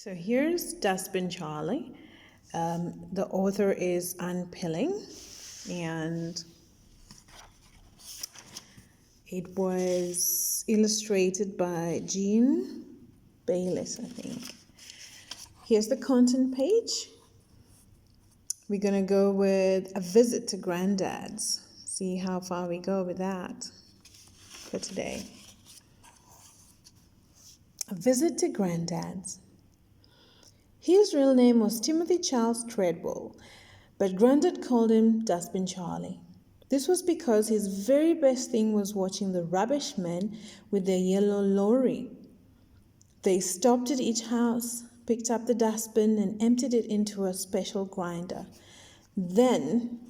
So here's Dustbin Charlie. The author is Ann Pilling, and it was illustrated by Jean Bayliss, I think. Here's the content page. We're going to go with a visit to Granddad's. See how far we go with that for today. A visit to Granddad's. His real name was Timothy Charles Treadwell, but Granddad called him Dustbin Charlie. This was because his very best thing was watching the rubbish men with their yellow lorry. They stopped at each house, picked up the dustbin, and emptied it into a special grinder. Then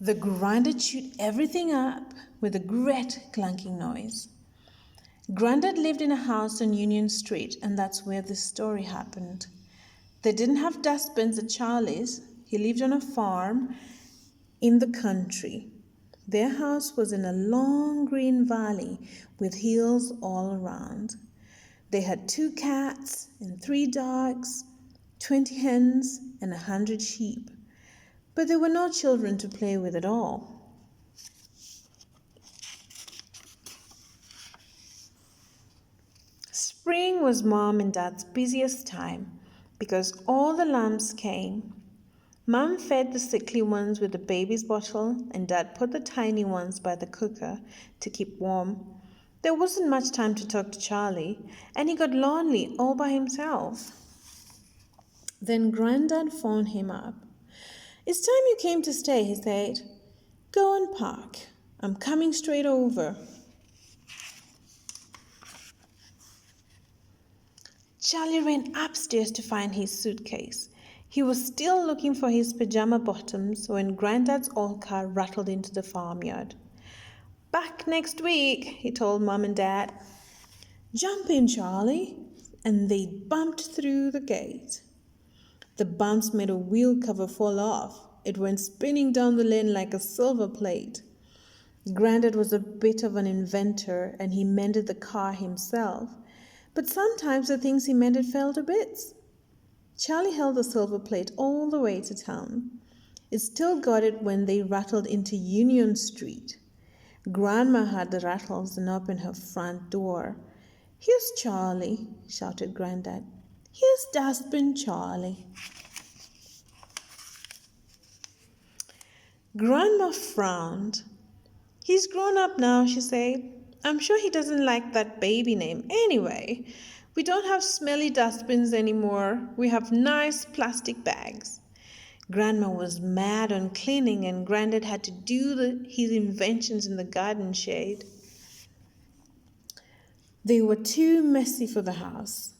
the grinder chewed everything up with a great clunking noise. Granddad lived in a house on Union Street, and that's where this story happened. They didn't have dustbins at Charlie's. He lived on a farm in the country. Their house was in a long green valley with hills all around. They had 2 cats and 3 dogs, 20 hens, and 100 sheep. But there were no children to play with at all. Spring was Mom and Dad's busiest time because all the lambs came. Mom fed the sickly ones with the baby's bottle, and Dad put the tiny ones by the cooker to keep warm. There wasn't much time to talk to Charlie, and he got lonely all by himself. Then Granddad phoned him up. "It's time you came to stay," he said. "Go and park. I'm coming straight over." Charlie ran upstairs to find his suitcase. He was still looking for his pajama bottoms when Granddad's old car rattled into the farmyard. "Back next week," he told Mom and Dad. "Jump in, Charlie," and they bumped through the gate. The bumps made a wheel cover fall off. It went spinning down the lane like a silver plate. Granddad was a bit of an inventor, and he mended the car himself. But sometimes the things he mended fell to bits. Charlie held the silver plate all the way to town. It still got it when they rattled into Union Street. Grandma had the rattles and opened her front door. "Here's Charlie," shouted Granddad. "Here's Dustbin Charlie." Grandma frowned. "He's grown up now," she said. "I'm sure he doesn't like that baby name anyway. We don't have smelly dustbins anymore. We have nice plastic bags." Grandma was mad on cleaning, and Granddad had to do his inventions in the garden shade. They were too messy for the house.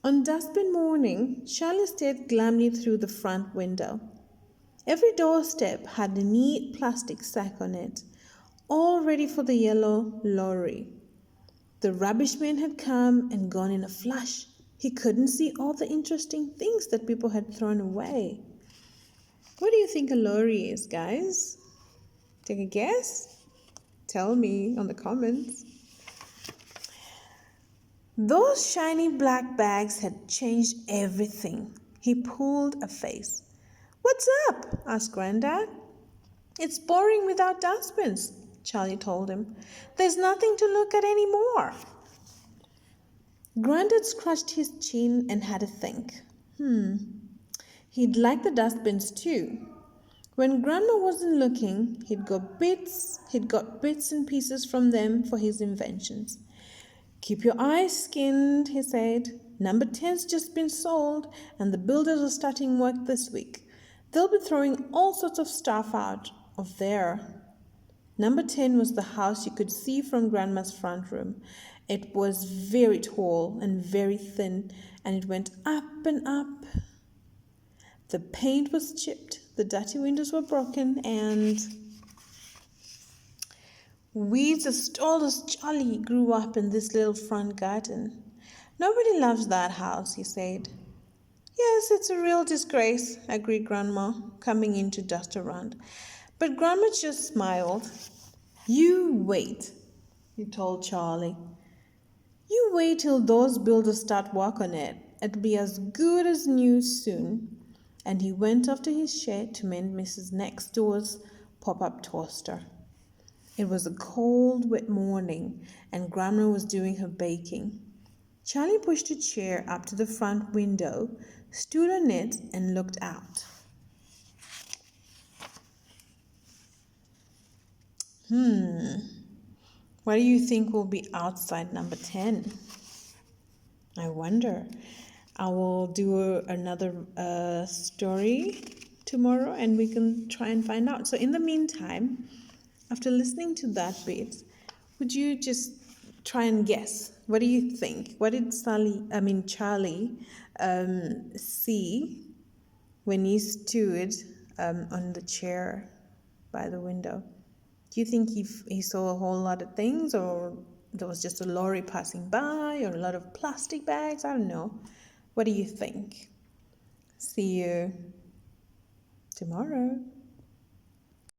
On dustbin morning, Charlie stared glumly through the front window. Every doorstep had a neat plastic sack on it, all ready for the yellow lorry. The rubbish man had come and gone in a flash. He couldn't see all the interesting things that people had thrown away. What do you think a lorry is, guys? Take a guess? Tell me on the comments. Those shiny black bags had changed everything. He pulled a face. "What's up?" asked Granddad. "It's boring without dustbins," Charlie told him. "There's nothing to look at anymore." Granddad scratched his chin and had a think. He'd like the dustbins too. When Grandma wasn't looking, he'd got bits and pieces from them for his inventions. "Keep your eyes skinned," he said. "Number 10's just been sold, and the builders are starting work this week. They'll be throwing all sorts of stuff out of there." Number 10 was the house you could see from Grandma's front room. It was very tall and very thin, and it went up and up. The paint was chipped, the dirty windows were broken, and weeds as tall as Charlie grew up in this little front garden. "Nobody loves that house," he said. "Yes, it's a real disgrace," agreed Grandma, coming in to dust around. But Grandma just smiled. "You wait," he told Charlie. You wait till those builders start work on it. It'll be as good as new soon. And he went off to his shed to mend Mrs. Next Door's pop-up toaster. It was a cold, wet morning, and Grandma was doing her baking. Charlie pushed a chair up to the front window, stood on it, and looked out. What do you think will be outside number 10? I wonder. I will do another story tomorrow and we can try and find out. So in the meantime, after listening to that bit, would you just try and guess? What do you think? What did Charlie see when he stood on the chair by the window? Do you think he saw a whole lot of things, or there was just a lorry passing by, or a lot of plastic bags? I don't know. What do you think? See you tomorrow.